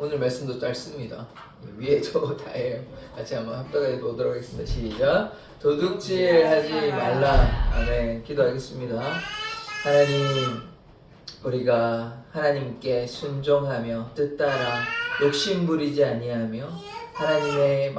오늘 말씀도 짧습니다. 위에도 다예요. 같이 한번 합독해 보도록 하겠습니다. 시작. 도둑질하지 말라. 아멘. 기도하겠습니다. 하나님, 우리가 하나님께 순종하며 뜻 따라 욕심 부리지 아니하며 하나님의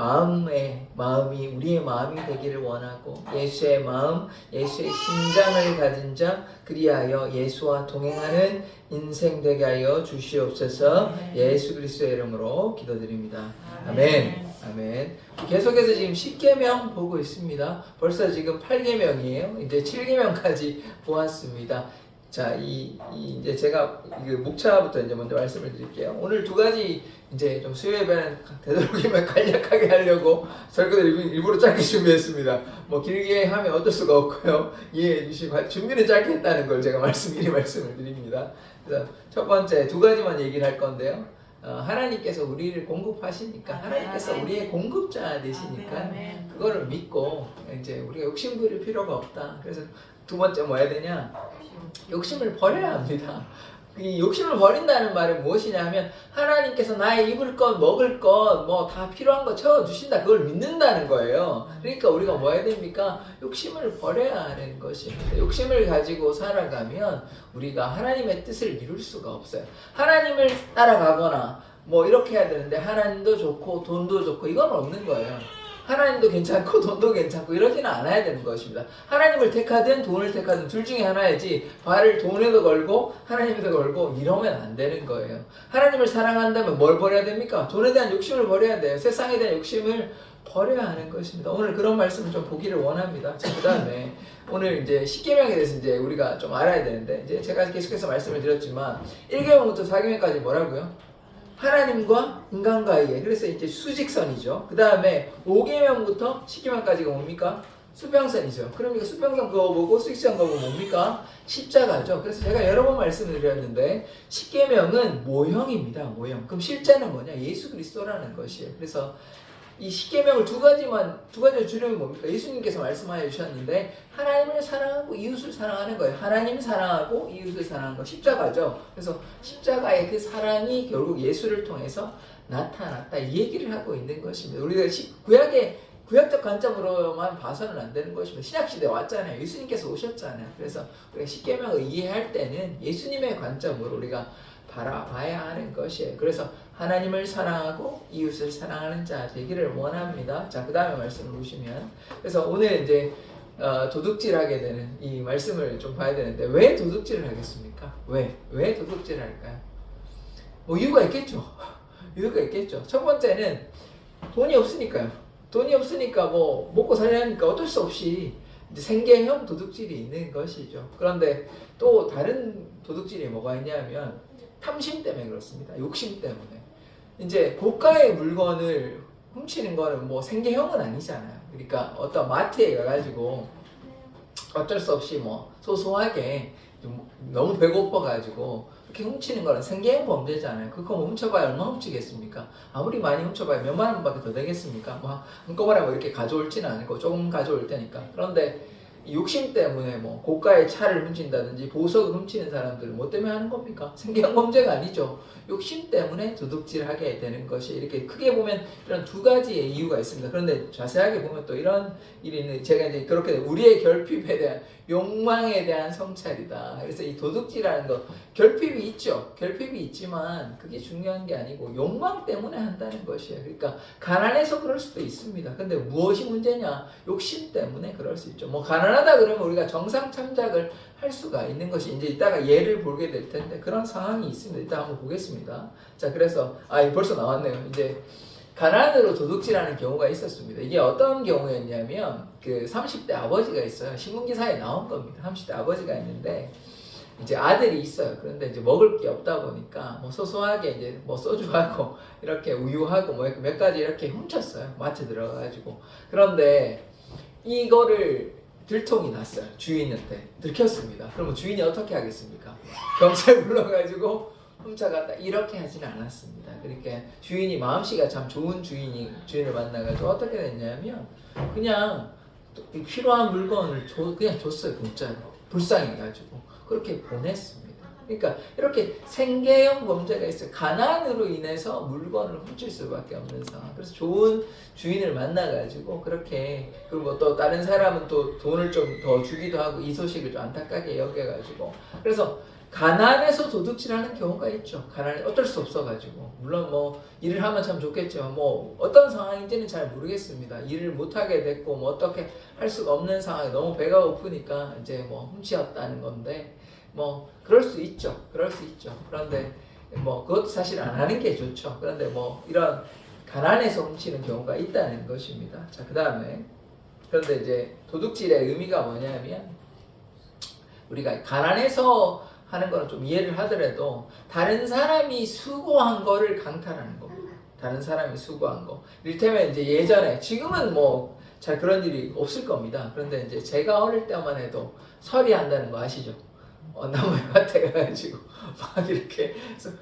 마음이 우리의 마음이 되기를 원하고 예수의 마음, 예수의 심장을 가진 자 그리하여 예수와 동행하는 인생 되게 하여 주시옵소서. 예수 그리스도의 이름으로 기도드립니다. 아멘. 아멘. 계속해서 지금 10계명 보고 있습니다. 벌써 지금 8계명이에요. 이제 7계명까지 보았습니다. 자, 이제 제가 목차부터 이제 먼저 말씀을 드릴게요. 오늘 두 가지 이제 좀 수요 예배는 되도록이면 간략하게 하려고 설교를 일부러 짧게 준비했습니다. 뭐 길게 하면 어쩔 수가 없고요. 이해해 주시고 준비는 짧게 했다는 걸 제가 미리 말씀을 드립니다. 그래서 첫 번째 두 가지만 얘기를 할 건데요. 하나님께서 우리를 공급하시니까 하나님께서 우리의 공급자 되시니까 그거를 믿고 이제 우리가 욕심 부릴 필요가 없다. 그래서 두 번째 뭐 해야 되냐? 욕심을 버려야 합니다. 이 욕심을 버린다는 말은 무엇이냐 하면 하나님께서 나의 입을 것, 먹을 것, 뭐 다 필요한 거 채워주신다. 그걸 믿는다는 거예요. 그러니까 우리가 뭐 해야 됩니까? 욕심을 버려야 하는 것입니다. 욕심을 가지고 살아가면 우리가 하나님의 뜻을 이룰 수가 없어요. 하나님을 따라가거나 뭐 이렇게 해야 되는데 하나님도 좋고 돈도 좋고 이건 없는 거예요. 하나님도 괜찮고 돈도 괜찮고 이러지는 않아야 되는 것입니다. 하나님을 택하든 돈을 택하든 둘 중에 하나이지 발을 돈에도 걸고 하나님에도 걸고 이러면 안 되는 거예요. 하나님을 사랑한다면 뭘 버려야 됩니까? 돈에 대한 욕심을 버려야 돼요. 세상에 대한 욕심을 버려야 하는 것입니다. 오늘 그런 말씀을 좀 보기를 원합니다. 자, 그 다음에 오늘 이제 10계명에 대해서 이제 우리가 좀 알아야 되는데 이제 제가 계속해서 말씀을 드렸지만 1계명부터 4계명까지 뭐라고요? 하나님과 인간과의, 그래서 이제 수직선이죠. 그 다음에 5계명부터 10계명까지가 뭡니까? 수평선이죠. 그러니까 수평선 그어보고 수직선 그어보고 뭡니까? 십자가죠. 그래서 제가 여러 번 말씀을 드렸는데 10계명은 모형입니다. 모형. 그럼 실제는 뭐냐? 예수 그리스도라는 것이에요. 그래서 이 10계명을 두 가지를 줄이면 뭡니까? 예수님께서 말씀하여 주셨는데 하나님을 사랑하고 이웃을 사랑하는 거예요. 하나님을 사랑하고 이웃을 사랑하는 거 십자가죠. 그래서 십자가의 그 사랑이 결국 예수를 통해서 나타났다 이 얘기를 하고 있는 것입니다. 우리가 구약적 관점으로만 봐서는 안 되는 것입니다. 신약시대에 왔잖아요. 예수님께서 오셨잖아요. 그래서 우리가 10계명을 이해할 때는 예수님의 관점으로 우리가 바라봐야 하는 것이에요. 그래서 하나님을 사랑하고 이웃을 사랑하는 자 되기를 원합니다. 자, 그 다음에 말씀을 보시면 그래서 오늘 이제 도둑질하게 되는 이 말씀을 좀 봐야 되는데 왜 도둑질을 하겠습니까? 왜 도둑질을 할까요? 뭐 이유가 있겠죠. 이유가 있겠죠. 첫 번째는 돈이 없으니까요. 돈이 없으니까 뭐 먹고 살려니까 어쩔 수 없이 이제 생계형 도둑질이 있는 것이죠. 그런데 또 다른 도둑질이 뭐가 있냐면 탐심 때문에 그렇습니다. 욕심 때문에. 이제 고가의 물건을 훔치는 거는 뭐 생계형은 아니잖아요. 그러니까 어떤 마트에 가가지고 어쩔 수 없이 뭐 소소하게 좀 너무 배고파가지고 그렇게 훔치는 거는 생계형 범죄잖아요. 그거 뭐 훔쳐봐야 얼마 훔치겠습니까? 아무리 많이 훔쳐봐야 몇만 원밖에 더 되겠습니까? 뭐 한꺼번에 뭐 이렇게 가져올지는 않고 조금 가져올 테니까. 그런데 욕심 때문에 뭐 고가의 차를 훔친다든지 보석을 훔치는 사람들은 뭐 때문에 하는 겁니까? 생계형 범죄가 아니죠. 욕심 때문에 도둑질하게 되는 것이 이렇게 크게 보면 이런 두 가지의 이유가 있습니다. 그런데 자세하게 보면 또 이런 일이 있는 제가 이제 그렇게 우리의 결핍에 대한 욕망에 대한 성찰이다. 그래서 이 도둑질하는 거 결핍이 있죠. 결핍이 있지만 그게 중요한 게 아니고 욕망 때문에 한다는 것이에요. 그러니까 가난해서 그럴 수도 있습니다. 근데 무엇이 문제냐? 욕심 때문에 그럴 수 있죠. 뭐 가난하다 그러면 우리가 정상 참작을 할 수가 있는 것이 이제 이따가 예를 보게 될 텐데 그런 상황이 있습니다. 이따 한번 보겠습니다. 자, 그래서 벌써 나왔네요. 이제 가난으로 도둑질하는 경우가 있었습니다. 이게 어떤 경우였냐면 그 30대 아버지가 있어요. 신문기사에 나온 겁니다. 30대 아버지가 있는데 이제 아들이 있어요. 그런데 이제 먹을 게 없다 보니까 뭐 소소하게 이제 뭐 소주하고 이렇게 우유하고 뭐 몇 가지 이렇게 훔쳤어요. 마트 들어가가지고. 그런데 이거를 들통이 났어요. 주인한테 들켰습니다. 그러면 주인이 어떻게 하겠습니까? 경찰 불러가지고 훔쳐갔다 이렇게 하지는 않았습니다. 그러니까 주인이 마음씨가 참 좋은 주인을 만나가지고 어떻게 됐냐면 그냥 필요한 물건을 그냥 줬어요. 공짜로 불쌍해가지고 그렇게 보냈습니다. 그러니까 이렇게 생계형 범죄가 있어요. 가난으로 인해서 물건을 훔칠 수밖에 없는 상황. 그래서 좋은 주인을 만나가지고 그렇게, 그리고 또 다른 사람은 또 돈을 좀 더 주기도 하고 이 소식을 좀 안타깝게 여겨가지고, 그래서 가난해서 도둑질하는 경우가 있죠. 가난해 어쩔 수 없어가지고. 물론 뭐 일을 하면 참 좋겠지만 뭐 어떤 상황인지는 잘 모르겠습니다. 일을 못하게 됐고 뭐 어떻게 할 수가 없는 상황에 너무 배가 고프니까 이제 뭐 훔치었다는 건데, 뭐 그럴 수 있죠. 그럴 수 있죠. 그런데 뭐 그것도 사실 안 하는 게 좋죠. 그런데 뭐 이런 가난해서 훔치는 경우가 있다는 것입니다. 자, 그 다음에, 그런데 이제 도둑질의 의미가 뭐냐면, 우리가 가난해서 하는 거는 좀 이해를 하더라도 다른 사람이 수고한 거를 강탈하는 겁니다. 다른 사람이 수고한 거. 이를테면 이제 예전에, 지금은 뭐 잘 그런 일이 없을 겁니다. 그런데 이제 제가 어릴 때만 해도 서리한다는 거 아시죠? 나무에 밭에 가가지고 막 이렇게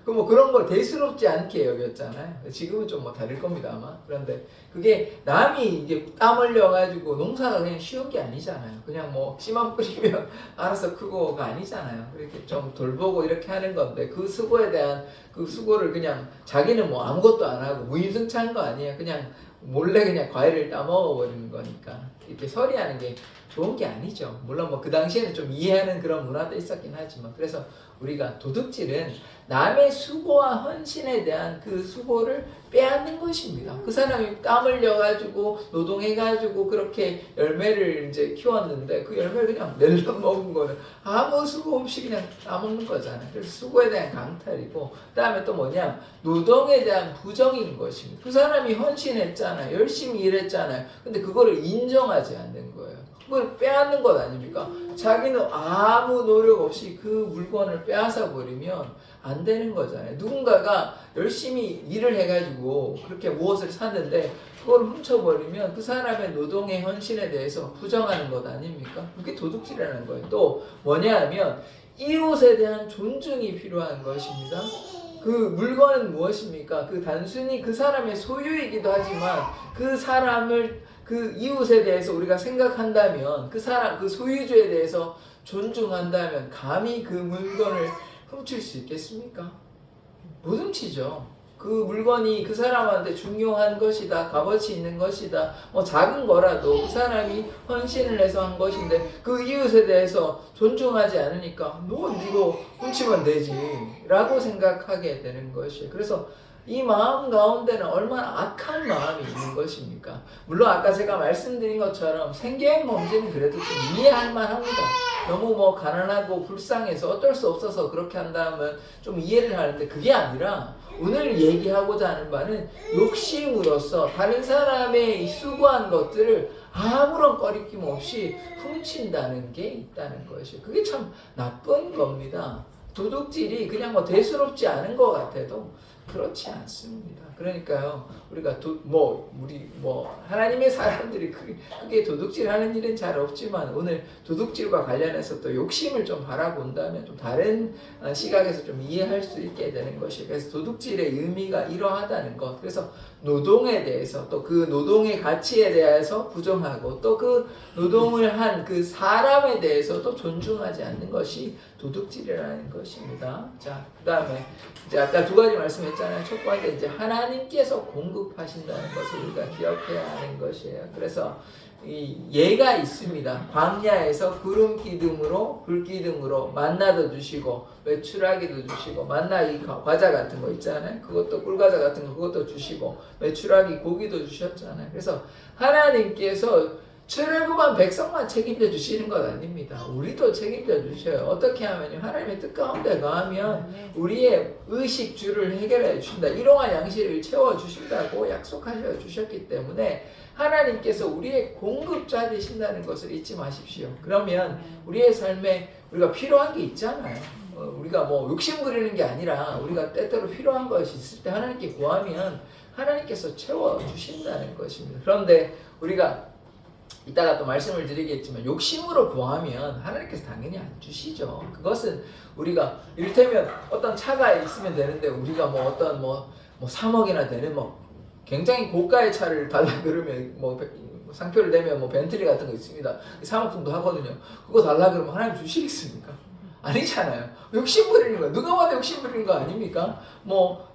뭐 그런 걸 대수롭지 않게 여겼잖아요. 지금은 좀 뭐 다를 겁니다 아마. 그런데 그게 남이 이게 땀 흘려가지고 농사가 그냥 쉬운 게 아니잖아요. 그냥 뭐 씨만 뿌리면 알아서 크고가 아니잖아요. 이렇게 좀 돌보고 이렇게 하는 건데, 그 수고에 대한 그 수고를 그냥 자기는 뭐 아무것도 안 하고 무임승차한 거 아니에요. 그냥 몰래 그냥 과일을 따먹어 버리는 거니까 이렇게 서리하는 게 좋은 게 아니죠. 물론 뭐 그 당시에는 좀 이해하는 그런 문화도 있었긴 하지만, 그래서 우리가 도둑질은 남의 수고와 헌신에 대한 그 수고를 빼앗는 것입니다. 그 사람이 땀 흘려가지고 노동해가지고 그렇게 열매를 이제 키웠는데 그 열매를 그냥 낼름 먹은 거는 아무 수고 없이 그냥 따먹는 거잖아요. 그래서 수고에 대한 강탈이고, 그 다음에 또 뭐냐, 노동에 대한 부정인 것입니다. 그 사람이 헌신했잖아요. 열심히 일했잖아요. 근데 그거를 인정하지 않는 거예요. 그걸 빼앗는 것 아닙니까? 자기는 아무 노력 없이 그 물건을 빼앗아 버리면 안 되는 거잖아요. 누군가가 열심히 일을 해가지고 그렇게 무엇을 샀는데 그걸 훔쳐버리면 그 사람의 노동의 헌신에 대해서 부정하는 것 아닙니까? 그게 도둑질이라는 거예요. 또 뭐냐 하면 이웃에 대한 존중이 필요한 것입니다. 그 물건은 무엇입니까? 그 단순히 그 사람의 소유이기도 하지만 그 사람을, 그 이웃에 대해서 우리가 생각한다면, 그 사람, 그 소유주에 대해서 존중한다면 감히 그 물건을 훔칠 수 있겠습니까? 못 훔치죠. 그 물건이 그 사람한테 중요한 것이다, 값어치 있는 것이다, 뭐 작은 거라도 그 사람이 헌신을 해서 한 것인데 그 이웃에 대해서 존중하지 않으니까 너 이거 훔치면 되지 라고 생각하게 되는 것이에요. 그래서 이 마음 가운데는 얼마나 악한 마음이 있는 것입니까? 물론 아까 제가 말씀드린 것처럼 생계형 범죄는 그래도 좀 이해할 만합니다. 너무 뭐 가난하고 불쌍해서 어쩔 수 없어서 그렇게 한다면 좀 이해를 하는데, 그게 아니라 오늘 얘기하고자 하는 바는 욕심으로써 다른 사람의 수고한 것들을 아무런 꺼리낌 없이 훔친다는 게 있다는 것이에요. 그게 참 나쁜 겁니다. 도둑질이 그냥 뭐 대수롭지 않은 것 같아도 그렇지 않습니다. 그러니까요, 우리가 우리 하나님의 사람들이 그게 도둑질하는 일은 잘 없지만, 오늘 도둑질과 관련해서 또 욕심을 좀 바라본다면 좀 다른 시각에서 좀 이해할 수 있게 되는 것이에요. 그래서 도둑질의 의미가 이러하다는 것. 그래서 노동에 대해서, 또 그 노동의 가치에 대해서 부정하고, 또 그 노동을 한 그 사람에 대해서도 존중하지 않는 것이 도둑질이라는 것입니다. 자, 그 다음에 이제 아까 두 가지 말씀했잖아요. 첫 번째 이제 하나님께서 공급하신다는 것을 우리가 기억해야 하는 것이에요. 그래서 이 예가 있습니다. 광야에서 구름 기둥으로 불 기둥으로 만나도 주시고 메추라기도 주시고, 만나기 과자 같은 거 있잖아요. 그것도 꿀과자 같은 거 그것도 주시고, 메추라기 고기도 주셨잖아요. 그래서 하나님께서 출애굽한 백성만 책임져 주시는 것 아닙니다. 우리도 책임져 주셔요. 어떻게 하면요, 하나님의 뜻 가운데 가면 우리의 의식주를 해결해 주신다, 일용할 양식을 채워 주신다고 약속하셔 주셨기 때문에 하나님께서 우리의 공급자 되신다는 것을 잊지 마십시오. 그러면 우리의 삶에 우리가 필요한 게 있잖아요. 우리가 뭐 욕심 부리는 게 아니라 우리가 때때로 필요한 것이 있을 때 하나님께 구하면 하나님께서 채워 주신다는 것입니다. 그런데 우리가 이따가 또 말씀을 드리겠지만 욕심으로 구하면 하나님께서 당연히 안 주시죠. 그것은 우리가 이를테면 어떤 차가 있으면 되는데 우리가 뭐 어떤 뭐 3억이나 되는 굉장히 고가의 차를 달라 그러면 상표를 내면 벤틀리 같은 거 있습니다. 3억 정도 하거든요. 그거 달라 그러면 하나님 주시겠습니까? 아니잖아요. 욕심 부리는 거예요. 누가 봐도 욕심 부리는 거 아닙니까? 뭐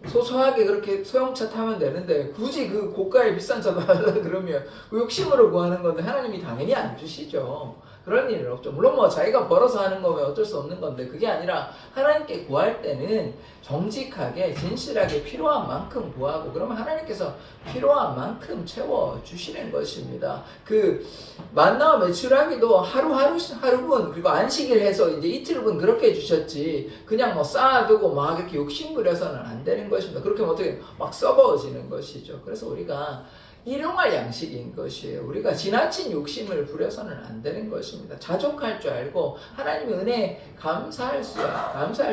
소소하게 그렇게 소형차 타면 되는데 굳이 그 고가의 비싼 차도 하려고 그러면 욕심으로 구하는 건데 하나님이 당연히 안 주시죠. 그런 일은 없죠. 물론 뭐 자기가 벌어서 하는 거면 어쩔 수 없는 건데 그게 아니라 하나님께 구할 때는 정직하게 진실하게 필요한 만큼 구하고 그러면 하나님께서 필요한 만큼 채워주시는 것입니다. 그 만나와 메추라기도 하루분 그리고 안식일 해서 이제 이틀분 그렇게 주셨지 그냥 뭐 쌓아두고 막 이렇게 욕심부려서는 안 되는 것입니다. 그렇게 하면 어떻게 막 썩어지는 것이죠. 그래서 우리가 일용할 양식인 것이에요. 우리가 지나친 욕심을 부려서는 안 되는 것입니다. 자족할 줄 알고 하나님의 은혜에 감사할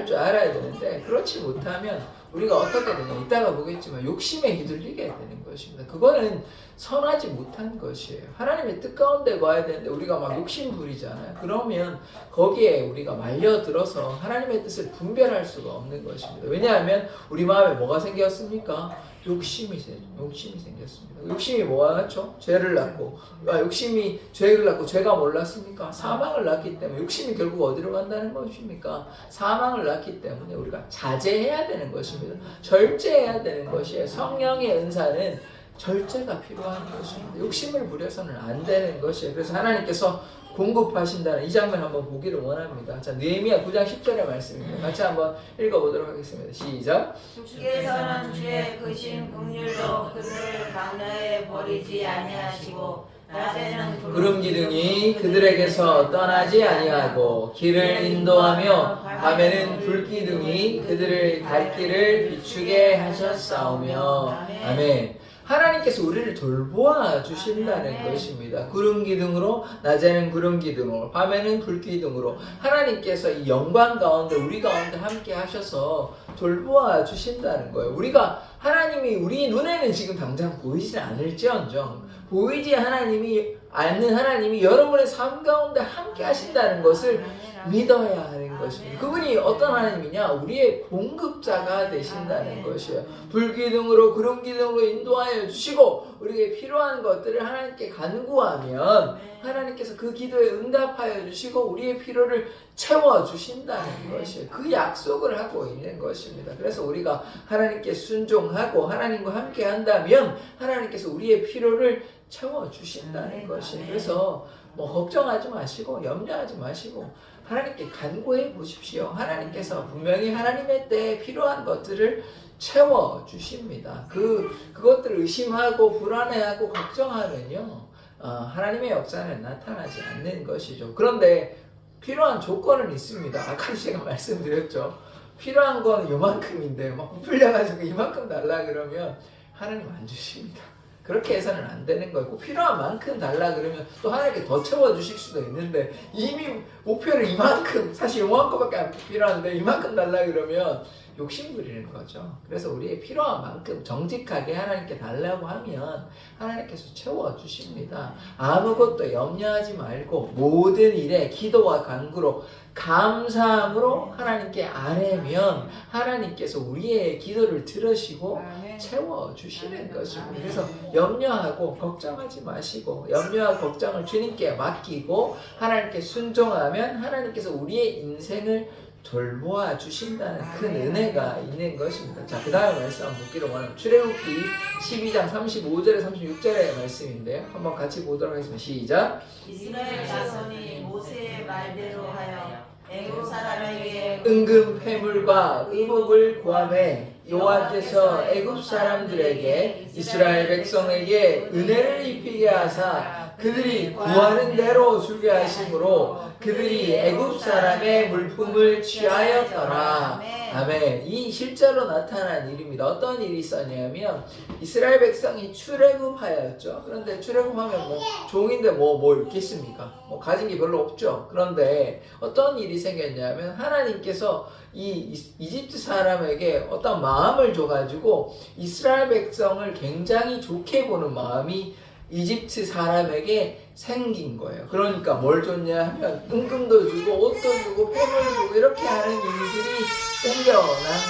줄 알아야 되는데 그렇지 못하면 우리가 어떻게 되냐 이따가 보겠지만 욕심에 휘둘리게 되는 것입니다. 그거는 선하지 못한 것이에요. 하나님의 뜻 가운데 가야 되는데 우리가 막 욕심 부리잖아요. 그러면 거기에 우리가 말려들어서 하나님의 뜻을 분별할 수가 없는 것입니다. 왜냐하면 우리 마음에 뭐가 생겼습니까? 욕심이 생겼습니다. 욕심이 뭐가 낳죠? 죄를 낳고 욕심이 죄를 낳고 죄가 뭘 낳습니까? 사망을 낳기 때문에 욕심이 결국 어디로 간다는 것입니까? 사망을 낳기 때문에 우리가 자제해야 되는 것입니다. 절제해야 되는 것이에요. 성령의 은사는 절제가 필요한 것입니다. 욕심을 부려서는 안 되는 것이에요. 그래서 하나님께서 공급하신다는 이 장면 한번 보기를 원합니다. 자, 느헤미야 9장 10절의 말씀입니다. 같이 한번 읽어보도록 하겠습니다. 시작. 주께서는 주의 크신 긍휼로 그들을 강야에 버리지 아니하시고 낮에는 구름 기둥이 그들에게서 떠나지 아니하고 길을 인도하며 밤에는 불 기둥이 그들을 갈 길을 비추게 하셨사오며 아멘. 하나님께서 우리를 돌보아 주신다는 것입니다. 구름 기둥으로 낮에는 구름 기둥으로 밤에는 불 기둥으로 하나님께서 이 영광 가운데 우리 가운데 함께 하셔서 돌보아 주신다는 거예요. 우리가 하나님이 우리 눈에는 지금 당장 보이지 않을지언정 보이지 않는 하나님이 여러분의 삶 가운데 함께 하신다는 것을 믿어야 하는 것입니다. 그분이 어떤 하나님이냐? 우리의 공급자가 되신다는 것이에요. 불기둥으로 구름기둥으로 인도하여 주시고 우리에게 필요한 것들을 하나님께 간구하면 하나님께서 그 기도에 응답하여 주시고 우리의 필요를 채워주신다는 것이에요. 그 약속을 하고 있는 것입니다. 그래서 우리가 하나님께 순종하고 하나님과 함께 한다면 하나님께서 우리의 필요를 채워주신다는 것이에요. 그래서 뭐 걱정하지 마시고 염려하지 마시고 하나님께 간구해 보십시오. 하나님께서 분명히 하나님의 때에 필요한 것들을 채워주십니다. 그것들을 의심하고 불안해하고 걱정하면요 하나님의 역사는 나타나지 않는 것이죠. 그런데 필요한 조건은 있습니다. 아까도 제가 말씀드렸죠. 필요한 건 요만큼인데 막 부풀려가지고 이만큼 달라 그러면 하나님 안 주십니다. 그렇게 해서는 안 되는 거고 필요한 만큼 달라 그러면 또 하나님께 더 채워주실 수도 있는데 이미 목표를 이만큼 사실 요만큼밖에 안 필요한데 이만큼 달라 그러면 욕심 부리는 거죠. 그래서 우리의 필요한 만큼 정직하게 하나님께 달라고 하면 하나님께서 채워주십니다. 아무것도 염려하지 말고 모든 일에 기도와 간구로 감사함으로 하나님께 아뢰면 하나님께서 우리의 기도를 들으시고 채워주시는 것입니다. 그래서 염려하고 걱정하지 마시고 염려하고 걱정을 주님께 맡기고 하나님께 순종하면 하나님께서 우리의 인생을 돌보아 주신다는 큰 은혜가 있는 것입니다. 자, 그 다음 말씀 한번 보기를 원합니다. 출애굽기 12장 35절에 36절의 말씀인데요. 한번 같이 보도록 하겠습니다. 시작. 이스라엘 자손이 모세의 말대로 하여 애굽 사람에게 은금 패물과 의복을 구하매 여호와께서 애굽 사람들에게 이스라엘 백성에게 은혜를 입히게 하사 그들이 구하는 대로 주게 하심으로 그들이 애굽 사람의 물품을 취하였더라. 아멘. 이 실제로 나타난 일입니다. 어떤 일이 있었냐면 이스라엘 백성이 출애굽하였죠. 그런데 출애굽하면 뭐 종인데 뭐 있겠습니까? 뭐 가진 게 별로 없죠. 그런데 어떤 일이 생겼냐면 하나님께서 이 이집트 사람에게 어떤 마음을 줘가지고 이스라엘 백성을 굉장히 좋게 보는 마음이 이집트 사람에게 생긴 거예요. 그러니까 뭘 줬냐 하면 은금도 주고 옷도 주고 폐물도 주고 이렇게 하는 일들이 생겨난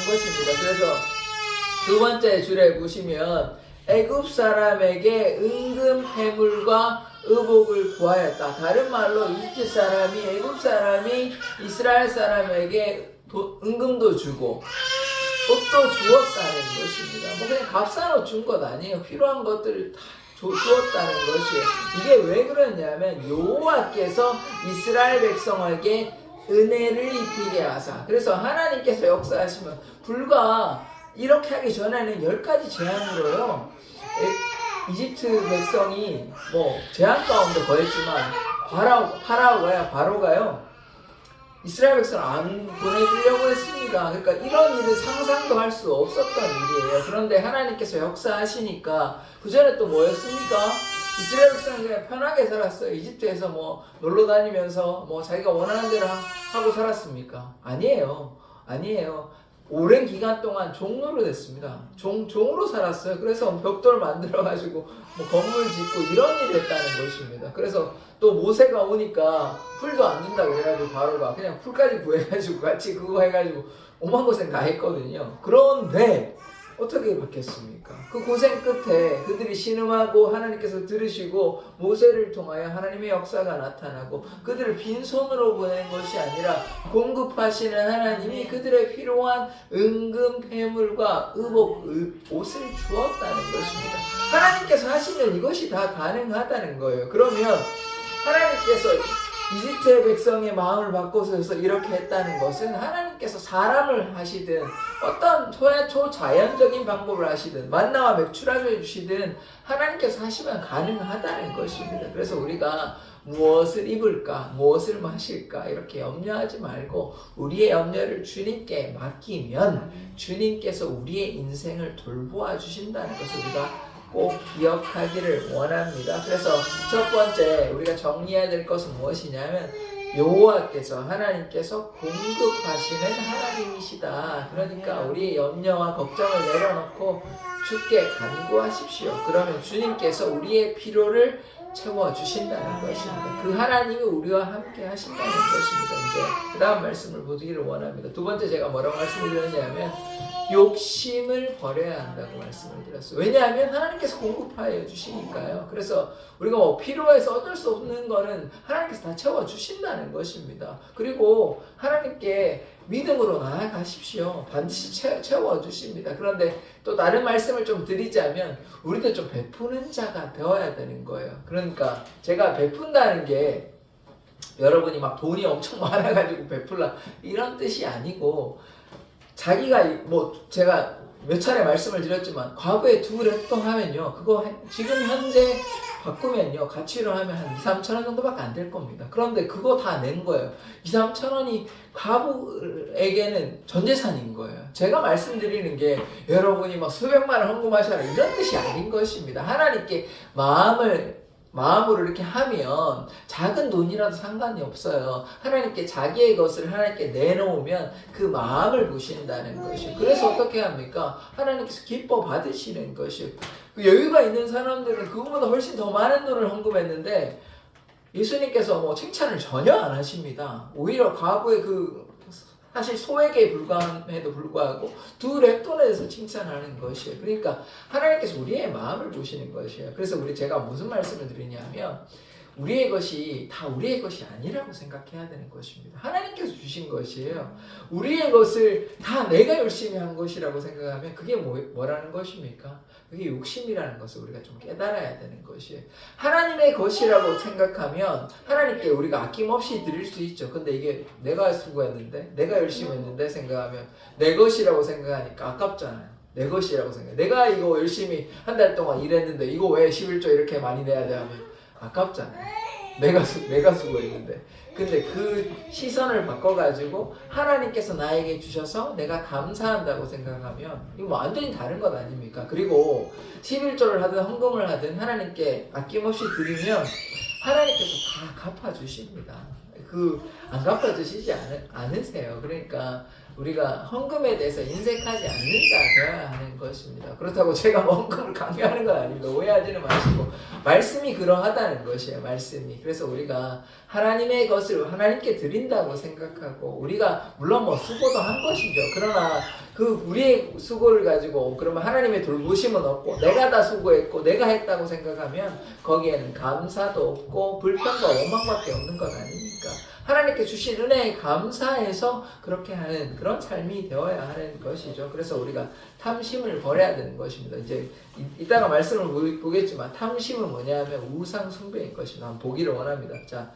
것입니다. 그래서 두 번째 줄에 보시면 애굽 사람에게 은금 폐물과 의복을 구하였다. 다른 말로 이집트 사람이 애굽 사람이 이스라엘 사람에게 은금도 주고 옷도 주었다는 것입니다. 뭐 그냥 값싼 옷 준 것 아니에요. 필요한 것들을 다 주었다는 것이에요. 이게 왜 그러냐면 여호와께서 이스라엘 백성에게 은혜를 입히게 하사. 그래서 하나님께서 역사하시면 불과 이렇게 하기 전에는 10가지 재앙으로요. 이집트 백성이 뭐 재앙 가운데 거했지만 바로가요. 이스라엘 백성을 안 보내주려고 했습니다. 그러니까 이런 일은 상상도 할 수 없었던 일이에요. 그런데 하나님께서 역사하시니까 그 전에 또 뭐였습니까? 이스라엘 백성은 그냥 편하게 살았어요. 이집트에서 뭐 놀러 다니면서 뭐 자기가 원하는 대로 하고 살았습니까? 아니에요. 오랜 기간 동안 종로로 됐습니다. 종으로 살았어요. 그래서 벽돌 만들어가지고 뭐 건물 짓고 이런 일을 했다는 것입니다. 그래서 또 모세가 오니까 풀도 안 준다 그래가지고 바로가 그냥 풀까지 구해가지고 같이 그거 해가지고 오만 고생 다 했거든요. 그런데 어떻게 바뀌었습니까? 그 고생 끝에 그들이 신음하고 하나님께서 들으시고 모세를 통하여 하나님의 역사가 나타나고 그들을 빈손으로 보낸 것이 아니라 공급하시는 하나님이 그들의 필요한 은금, 폐물과 의복, 옷을 주었다는 것입니다. 하나님께서 하시면 이것이 다 가능하다는 거예요. 그러면 하나님께서 이집트의 백성의 마음을 바꿔서 이렇게 했다는 것은 하나님께서 사람을 하시든 어떤 초자연적인 방법을 하시든 만나와 맥주라를 주시든 하나님께서 하시면 가능하다는 것입니다. 그래서 우리가 무엇을 입을까, 무엇을 마실까 이렇게 염려하지 말고 우리의 염려를 주님께 맡기면 주님께서 우리의 인생을 돌보아 주신다는 것을 우리가 꼭 기억하기를 원합니다. 그래서 첫 번째 우리가 정리해야 될 것은 무엇이냐면 여호와께서 하나님께서 공급하시는 하나님이시다. 그러니까 우리의 염려와 걱정을 내려놓고 주께 간구하십시오. 그러면 주님께서 우리의 필요를 채워주신다는 것입니다. 그 하나님이 우리와 함께 하신다는 것입니다. 이제 그 다음 말씀을 보기를 원합니다. 두 번째 제가 뭐라고 말씀을 드렸냐면 욕심을 버려야 한다고 말씀을 드렸어요. 왜냐하면 하나님께서 공급하여 주시니까요. 그래서 우리가 뭐 필요해서 어쩔 수 없는 거는 하나님께서 다 채워주신다는 것입니다. 그리고 하나님께 믿음으로 나아가십시오. 반드시 채워주십니다. 그런데 또 다른 말씀을 좀 드리자면 우리도 좀 베푸는 자가 되어야 되는 거예요. 그러니까 제가 베푼다는 게 여러분이 막 돈이 엄청 많아가지고 베풀라 이런 뜻이 아니고 자기가 뭐 제가 몇 차례 말씀을 드렸지만 과거에 두 랩돈 하면요 그거 지금 현재 바꾸면요 가치로 하면 한 2, 3천 원 정도밖에 안 될 겁니다. 그런데 그거 다 낸 거예요. 2, 3천 원이 과부에게는 전 재산인 거예요. 제가 말씀드리는 게 여러분이 막 수백만 원 헌금하셔라 이런 뜻이 아닌 것입니다. 하나님께 마음으로 이렇게 하면 작은 돈이라도 상관이 없어요. 하나님께 자기의 것을 하나님께 내놓으면 그 마음을 보신다는 것이요. 그래서 어떻게 합니까? 하나님께서 기뻐 받으시는 것이요. 여유가 있는 사람들은 그것보다 훨씬 더 많은 돈을 헌금했는데 예수님께서 뭐 칭찬을 전혀 안 하십니다. 오히려 과부의 사실 소액에 불과함에도 불구하고 두 랩돈에 대해서 칭찬하는 것이에요. 그러니까 하나님께서 우리의 마음을 보시는 것이에요. 그래서 제가 무슨 말씀을 드리냐면 우리의 것이 다 우리의 것이 아니라고 생각해야 되는 것입니다. 하나님께서 주신 것이에요. 우리의 것을 다 내가 열심히 한 것이라고 생각하면 그게 뭐라는 것입니까? 그게 욕심이라는 것을 우리가 좀 깨달아야 되는 것이에요. 하나님의 것이라고 생각하면 하나님께 우리가 아낌없이 드릴 수 있죠. 근데 이게 내가 수고했는데 내가 열심히 했는데 생각하면 내 것이라고 생각하니까 아깝잖아요. 내 것이라고 생각해. 내가 이거 열심히 한 달 동안 일했는데 이거 왜 11조 이렇게 많이 내야 돼 하면 아깝잖아요. 내가 수고했는데. 근데 그 시선을 바꿔가지고 하나님께서 나에게 주셔서 내가 감사한다고 생각하면 이거 뭐 완전히 다른 것 아닙니까? 그리고 11조를 하든 헌금을 하든 하나님께 아낌없이 드리면 하나님께서 다 갚아주십니다. 안 갚아주시지 않으세요. 그러니까 우리가 헌금에 대해서 인색하지 않는 자 되어야 하는 것입니다. 그렇다고 제가 뭐 헌금을 강요하는 건 아닙니다. 오해하지는 마시고 말씀이 그러하다는 것이에요. 말씀이. 그래서 우리가 하나님의 것을 하나님께 드린다고 생각하고 우리가 물론 뭐 수고도 한 것이죠. 그러나 그 우리의 수고를 가지고 그러면 하나님의 돌보심은 없고 내가 다 수고했고 내가 했다고 생각하면 거기에는 감사도 없고 불평과 원망밖에 없는 것 아닙니까? 하나님께 주신 은혜에 감사해서 그렇게 하는 그런 삶이 되어야 하는 것이죠. 그래서 우리가 탐심을 버려야 되는 것입니다. 이제 이따가 말씀을 보겠지만 탐심은 뭐냐면 우상 숭배인 것입니다. 한번 보기를 원합니다. 자,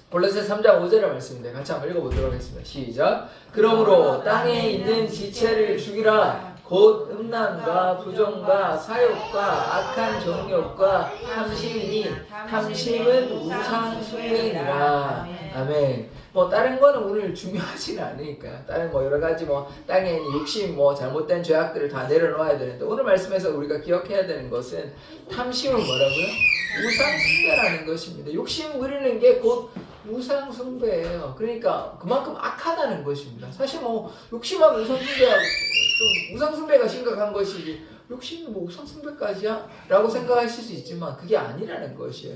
골로새 3장 5절의 말씀인데 같이 한번 읽어보도록 하겠습니다. 시작. 그러므로 땅에 있는 지체를 죽이라. 곧 음란과 부정과 사욕과 악한 정욕과 탐심이니 탐심은 우상 숭배이니라. 아멘. 뭐 다른 거는 오늘 중요하지는 않으니까요. 다른 뭐 여러 가지 뭐 땅에 있는 욕심 뭐 잘못된 죄악들을 다 내려놓아야 되는데 오늘 말씀에서 우리가 기억해야 되는 것은 탐심은 뭐라고요? 우상 숭배라는 것입니다. 욕심 부리는 게 곧 우상 숭배예요. 그러니까 그만큼 악하다는 것입니다. 사실 뭐 욕심하고 우상 숭배하고 좀 우상 숭배가 심각한 것이지 욕심이 뭐 우상 숭배까지야? 라고 생각하실 수 있지만 그게 아니라는 것이에요.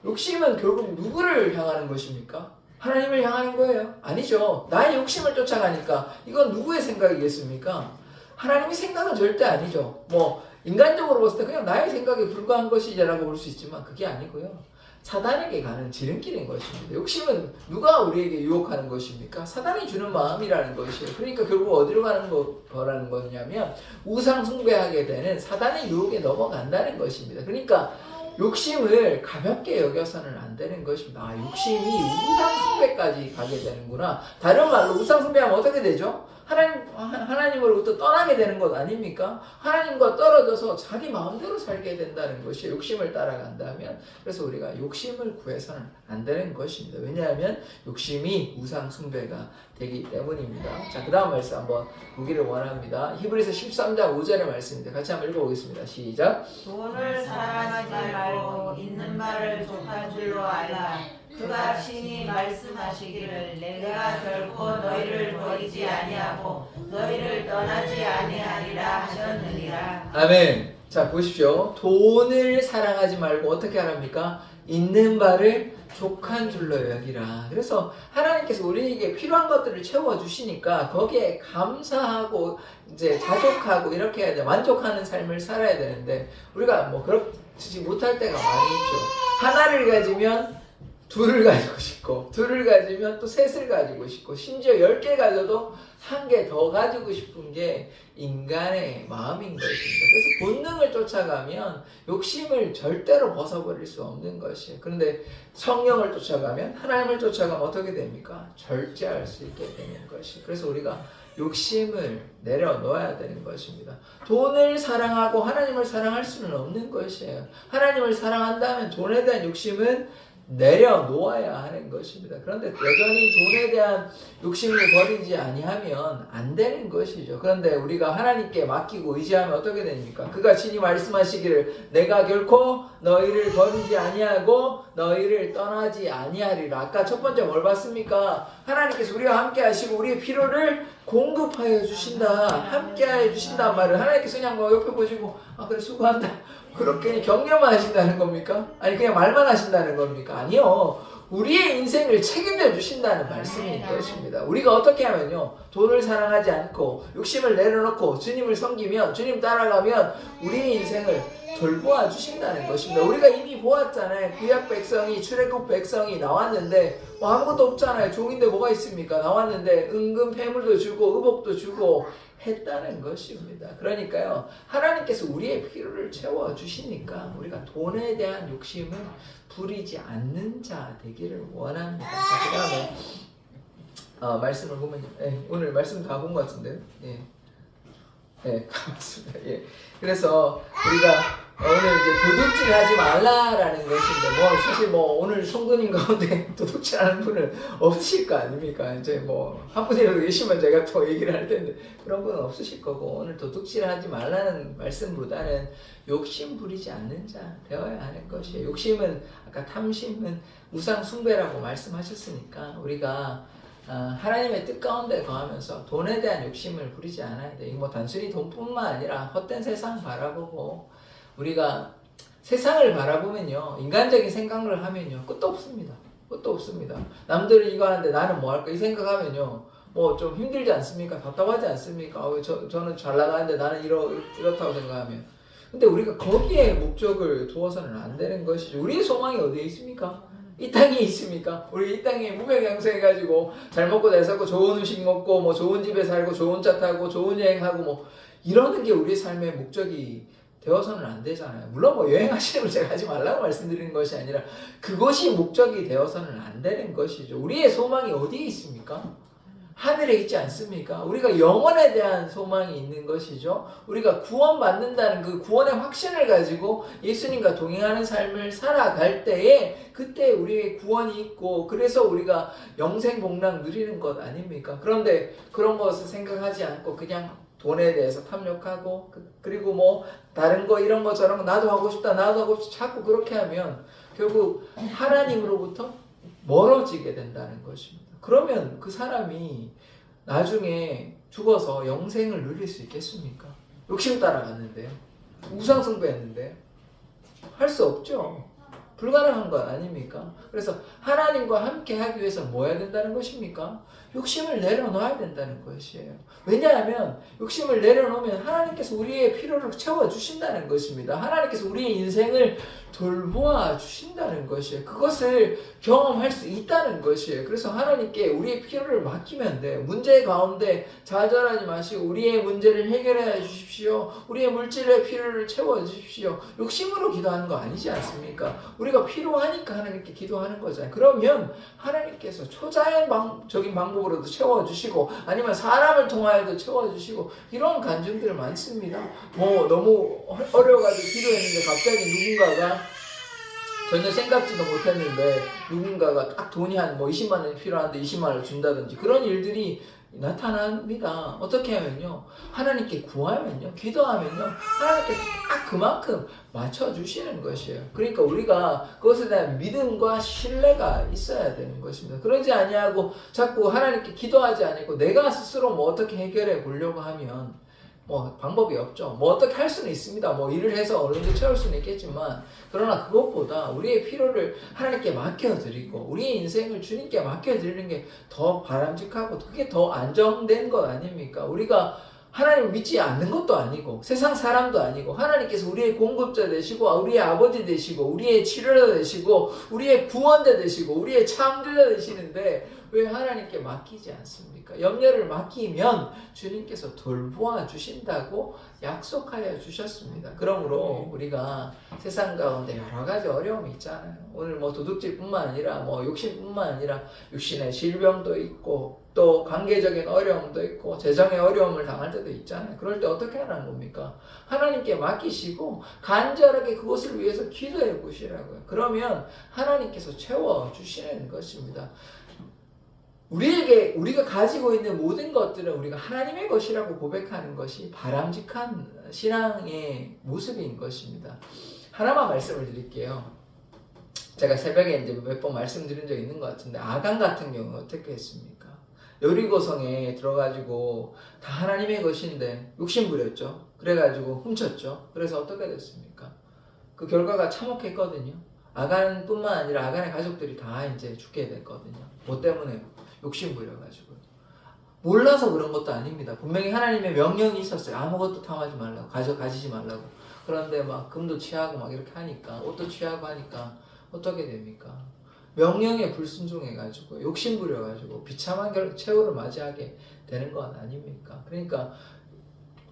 욕심은 결국 누구를 향하는 것입니까? 하나님을 향하는 거예요? 아니죠. 나의 욕심을 쫓아가니까 이건 누구의 생각이겠습니까? 하나님의 생각은 절대 아니죠. 뭐 인간적으로 봤을 때 그냥 나의 생각에 불과한 것이라고 볼 수 있지만 그게 아니고요. 사단에게 가는 지름길인 것입니다. 욕심은 누가 우리에게 유혹하는 것입니까? 사단이 주는 마음이라는 것이에요. 그러니까 결국 어디로 가는 거라는 거냐면 우상 숭배하게 되는 사단의 유혹에 넘어간다는 것입니다. 그러니까 욕심을 가볍게 여겨서는 안 되는 것입니다. 아, 욕심이 우상 숭배까지 가게 되는구나. 다른 말로 우상 숭배하면 어떻게 되죠? 하나님으로부터 떠나게 되는 것 아닙니까? 하나님과 떨어져서 자기 마음대로 살게 된다는 것이 욕심을 따라간다면 그래서 우리가 욕심을 구해서는 안 되는 것입니다. 왜냐하면 욕심이 우상 숭배가 되기 때문입니다. 자, 그 다음 말씀 한번 보기를 원합니다. 히브리서 13장 5절의 말씀인데 같이 한번 읽어보겠습니다. 시작. 돈을 사랑하지 말고 있는 말을 족한 줄로 알라. 그가 친히 말씀하시기를 내가 결코 너희를 버리지 아니하고 너희를 떠나지 아니하리라 하셨느니라. 아멘. 자, 보십시오. 돈을 사랑하지 말고 어떻게 하랍니까? 있는 바를 족한 줄로 여기라. 그래서 하나님께서 우리에게 필요한 것들을 채워주시니까 거기에 감사하고 이제 자족하고 이렇게 해야 돼. 만족하는 삶을 살아야 되는데 우리가 뭐 그렇지 못할 때가 많이 있죠. 하나를 가지면 둘을 가지고 싶고 둘을 가지면 또 셋을 가지고 싶고 심지어 10개 가져도 한 개 더 가지고 싶은 게 인간의 마음인 것입니다. 그래서 본능을 쫓아가면 욕심을 절대로 벗어버릴 수 없는 것이에요. 그런데 성령을 쫓아가면 하나님을 쫓아가면 어떻게 됩니까? 절제할 수 있게 되는 것이에요. 그래서 우리가 욕심을 내려놓아야 되는 것입니다. 돈을 사랑하고 하나님을 사랑할 수는 없는 것이에요. 하나님을 사랑한다면 돈에 대한 욕심은 내려놓아야 하는 것입니다. 그런데 여전히 돈에 대한 욕심을 버리지 아니하면 안 되는 것이죠. 그런데 우리가 하나님께 맡기고 의지하면 어떻게 됩니까? 그가 친히 말씀하시기를 내가 결코 너희를 버리지 아니하고 너희를 떠나지 아니하리라. 아까 첫 번째 뭘 봤습니까? 하나님께서 우리와 함께 하시고 우리의 필요를 공급하여 주신다. 함께 하여 주신단 말을 하나님께서 그냥 뭐 옆에 보시고 아 그래 수고한다. 그렇게 격려만 하신다는 겁니까? 아니 그냥 말만 하신다는 겁니까? 아니요. 우리의 인생을 책임져 주신다는 말씀인 것입니다. 우리가 어떻게 하면요. 돈을 사랑하지 않고 욕심을 내려놓고 주님을 섬기면 주님 따라가면 우리의 인생을 돌보아 주신다는 것입니다. 우리가 이미 보았잖아요. 구약 백성이 출애굽 백성이 나왔는데 뭐 아무것도 없잖아요. 종인데 뭐가 있습니까? 나왔는데 은금 패물도 주고 의복도 주고 했다는 것입니다. 그러니까요. 하나님께서 우리의 필요를 채워주시니까 우리가 돈에 대한 욕심은 부리지 않는 자 되기를 원합니다. 그 다음에 말씀을 보면 오늘 말씀 다 본 것 같은데요. 다 봤습니다. 그래서 우리가 오늘 이제 도둑질 하지 말라라는 것인데 뭐 사실 뭐 오늘 성도님 가운데 도둑질하는 분은 없으실 거 아닙니까? 이제 뭐 한 분이라도 계시면 제가 또 얘기를 할 텐데 그런 분은 없으실 거고 오늘 도둑질 하지 말라는 말씀보다는 욕심 부리지 않는 자 되어야 하는 것이에요. 욕심은 아까 탐심은 우상 숭배라고 말씀하셨으니까 우리가 하나님의 뜻 가운데 거하면서 돈에 대한 욕심을 부리지 않아야 돼. 이거 뭐 단순히 돈뿐만 아니라 헛된 세상 바라보고 우리가 세상을 바라보면요, 인간적인 생각을 하면요, 끝도 없습니다. 끝도 없습니다. 남들은 이거 하는데 나는 뭐 할까 이 생각하면요, 뭐 좀 힘들지 않습니까? 답답하지 않습니까? 저는 잘 나가는데 나는 이렇다고 생각하면. 근데 우리가 거기에 목적을 두어서는 안 되는 것이죠. 우리의 소망이 어디에 있습니까? 이 땅에 있습니까? 우리 이 땅에 무명양생해가지고 잘 먹고 잘 살고 좋은 음식 먹고 뭐 좋은 집에 살고 좋은 차 타고 좋은 여행하고 뭐 이러는 게 우리의 삶의 목적이 되어서는 안 되잖아요. 물론 뭐 여행하시는 걸 제가 하지 말라고 말씀드리는 것이 아니라 그것이 목적이 되어서는 안 되는 것이죠. 우리의 소망이 어디에 있습니까? 하늘에 있지 않습니까? 우리가 영원에 대한 소망이 있는 것이죠. 우리가 구원받는다는 그 구원의 확신을 가지고 예수님과 동행하는 삶을 살아갈 때에 그때 우리의 구원이 있고 그래서 우리가 영생복락 누리는 것 아닙니까? 그런데 그런 것을 생각하지 않고 그냥 돈에 대해서 탐욕하고 그리고 뭐 다른 거 이런 거 저런 거 나도 하고 싶다 나도 하고 싶다 자꾸 그렇게 하면 결국 하나님으로부터 멀어지게 된다는 것입니다. 그러면 그 사람이 나중에 죽어서 영생을 누릴 수 있겠습니까? 욕심 따라갔는데요. 우상숭배했는데 할 수 없죠. 불가능한 것 아닙니까? 그래서 하나님과 함께 하기 위해서 뭐 해야 된다는 것입니까? 욕심을 내려놓아야 된다는 것이에요. 왜냐하면 욕심을 내려놓으면 하나님께서 우리의 필요를 채워주신다는 것입니다. 하나님께서 우리의 인생을 돌보아 주신다는 것이에요. 그것을 경험할 수 있다는 것이에요. 그래서 하나님께 우리의 필요를 맡기면 돼요. 문제 가운데 좌절하지 마시고 우리의 문제를 해결해 주십시오. 우리의 물질의 필요를 채워주십시오. 욕심으로 기도하는 거 아니지 않습니까? 우리가 필요하니까 하나님께 기도하는 거잖아요. 그러면 하나님께서 초자연적인 방법으로도 채워주시고 아니면 사람을 통하여도 채워주시고 이런 간증들 많습니다. 뭐 너무 어려워가지고 기도했는데 갑자기 누군가가 전혀 생각지도 못했는데 누군가가 딱 돈이 한 뭐 20만 원이 필요한데 20만 원을 준다든지 그런 일들이 나타납니다. 어떻게 하면요, 하나님께 구하면요, 기도하면요, 하나님께서 딱 그만큼 맞춰주시는 것이에요. 그러니까 우리가 그것에 대한 믿음과 신뢰가 있어야 되는 것입니다. 그러지 아니하고 자꾸 하나님께 기도하지 않고 내가 스스로 뭐 어떻게 해결해 보려고 하면 뭐 방법이 없죠. 뭐 어떻게 할 수는 있습니다. 뭐 일을 해서 어느 정도 채울 수는 있겠지만 그러나 그것보다 우리의 필요를 하나님께 맡겨드리고 우리의 인생을 주님께 맡겨드리는 게 더 바람직하고 그게 더 안정된 것 아닙니까? 우리가 하나님을 믿지 않는 것도 아니고 세상 사람도 아니고 하나님께서 우리의 공급자 되시고 우리의 아버지 되시고 우리의 치료자 되시고 우리의 구원자 되시고 우리의 창조자 되시는데 왜 하나님께 맡기지 않습니까? 염려를 맡기면 주님께서 돌보아 주신다고 약속하여 주셨습니다. 그러므로 우리가 세상 가운데 여러 가지 어려움이 있잖아요. 오늘 뭐 도둑질뿐만 아니라 뭐 욕심뿐만 아니라 육신의 질병도 있고 또 관계적인 어려움도 있고 재정의 어려움을 당할 때도 있잖아요. 그럴 때 어떻게 하라는 겁니까? 하나님께 맡기시고 간절하게 그것을 위해서 기도해 보시라고요. 그러면 하나님께서 채워주시는 것입니다. 우리가 가지고 있는 모든 것들은 우리가 하나님의 것이라고 고백하는 것이 바람직한 신앙의 모습인 것입니다. 하나만 말씀을 드릴게요. 제가 새벽에 이제 몇 번 말씀드린 적 있는 것 같은데 아간 같은 경우는 어떻게 했습니까? 여리고성에 들어가지고 다 하나님의 것인데 욕심 부렸죠. 그래가지고 훔쳤죠. 그래서 어떻게 됐습니까? 그 결과가 참혹했거든요. 아간뿐만 아니라 아간의 가족들이 다 이제 죽게 됐거든요. 뭐 때문에요? 욕심 부려가지고. 몰라서 그런 것도 아닙니다. 분명히 하나님의 명령이 있었어요. 아무것도 탐하지 말라고, 가지지 말라고. 그런데 막 금도 취하고 막 이렇게 하니까, 옷도 취하고 하니까 어떻게 됩니까? 명령에 불순종해가지고 욕심 부려가지고 비참한 최후를 맞이하게 되는 것 아닙니까? 그러니까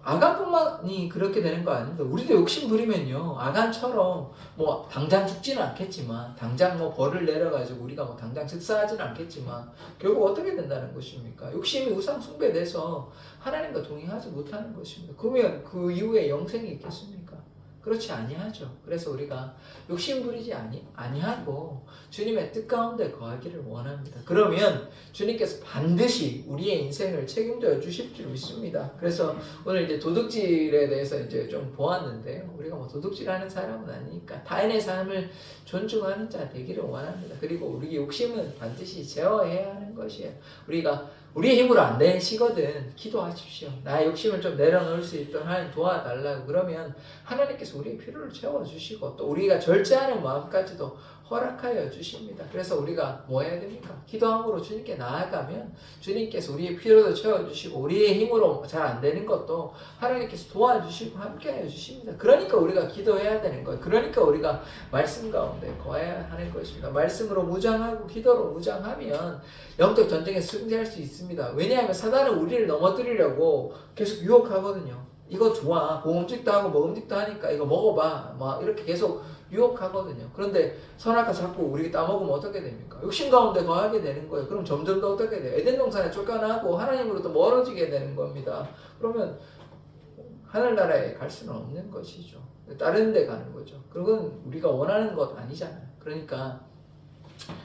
아간뿐만이 그렇게 되는 거 아닙니다. 우리도 욕심 부리면요, 아간처럼 뭐 당장 죽지는 않겠지만 당장 뭐 벌을 내려가지고 우리가 뭐 당장 즉사하지는 않겠지만 결국 어떻게 된다는 것입니까? 욕심이 우상 숭배돼서 하나님과 동행하지 못하는 것입니다. 그러면 그 이후에 영생이 있겠습니까? 그렇지 아니하죠. 그래서 우리가 욕심 부리지 아니하고 주님의 뜻 가운데 거하기를 원합니다. 그러면 주님께서 반드시 우리의 인생을 책임져 주실 줄 믿습니다. 그래서 오늘 이제 도둑질에 대해서 이제 좀 보았는데요. 우리가 뭐 도둑질하는 사람은 아니니까 타인의 삶을 존중하는 자 되기를 원합니다. 그리고 우리 욕심은 반드시 제어해야 하는 것이에요. 우리의 힘으로 안 되시거든 기도하십시오. 나의 욕심을 좀 내려놓을 수 있도록 하나님 도와달라고. 그러면 하나님께서 우리의 필요를 채워주시고 또 우리가 절제하는 마음까지도 허락하여 주십니다. 그래서 우리가 뭐 해야 됩니까? 기도함으로 주님께 나아가면 주님께서 우리의 필요도 채워주시고 우리의 힘으로 잘 안 되는 것도 하나님께서 도와주시고 함께하여 주십니다. 그러니까 우리가 기도해야 되는 거예요. 그러니까 우리가 말씀 가운데 거해야 하는 것입니다. 말씀으로 무장하고 기도로 무장하면 영적 전쟁에 승리할 수 있습니다. 왜냐하면 사단은 우리를 넘어뜨리려고 계속 유혹하거든요. 이거 좋아, 보음직도 하고 먹음직도 하니까 이거 먹어봐, 막 이렇게 계속 유혹하거든요. 그런데 선악과 자꾸 우리 따먹으면 어떻게 됩니까? 욕심 가운데 거하게 되는 거예요. 그럼 점점 더 어떻게 돼요? 에덴 동산에 쫓겨나고 하나님으로부터 멀어지게 되는 겁니다. 그러면 하늘나라에 갈 수는 없는 것이죠. 다른 데 가는 거죠. 그건 우리가 원하는 것 아니잖아요. 그러니까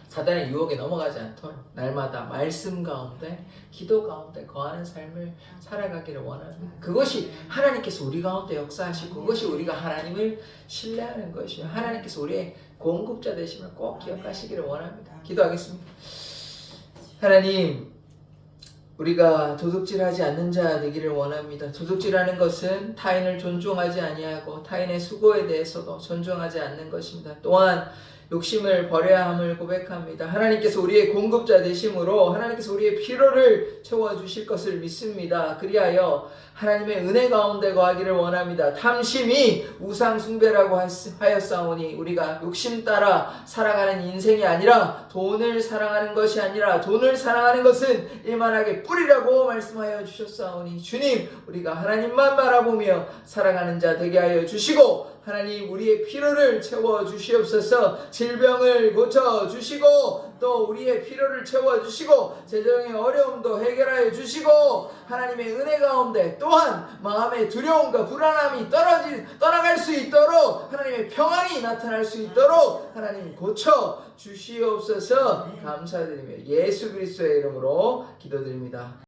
사단의 유혹에 넘어가지 않도록 날마다 말씀 가운데 기도 가운데 거하는 삶을 살아가기를 원합니다. 그것이 하나님께서 우리 가운데 역사하시고 그것이 우리가 하나님을 신뢰하는 것이요 하나님께서 우리의 공급자 되심을 꼭 기억하시기를 원합니다. 기도하겠습니다. 하나님, 우리가 도둑질하지 않는 자 되기를 원합니다. 도둑질하는 것은 타인을 존중하지 아니하고 타인의 수고에 대해서도 존중하지 않는 것입니다. 또한 욕심을 버려야 함을 고백합니다. 하나님께서 우리의 공급자 되심으로 하나님께서 우리의 필요를 채워주실 것을 믿습니다. 그리하여 하나님의 은혜 가운데 거하기를 원합니다. 탐심이 우상 숭배라고 하였사오니 우리가 욕심 따라 살아가는 인생이 아니라 돈을 사랑하는 것이 아니라 돈을 사랑하는 것은 일만하게 뿌리라고 말씀하여 주셨사오니 주님, 우리가 하나님만 바라보며 살아가는 자 되게 하여 주시고 하나님, 우리의 필요를 채워주시옵소서. 질병을 고쳐주시고 또 우리의 필요를 채워주시고 재정의 어려움도 해결하여 주시고 하나님의 은혜 가운데 또한 마음의 두려움과 불안함이 떠나갈 수 있도록 하나님의 평안이 나타날 수 있도록 하나님 고쳐주시옵소서. 감사드리며 예수 그리스도의 이름으로 기도드립니다.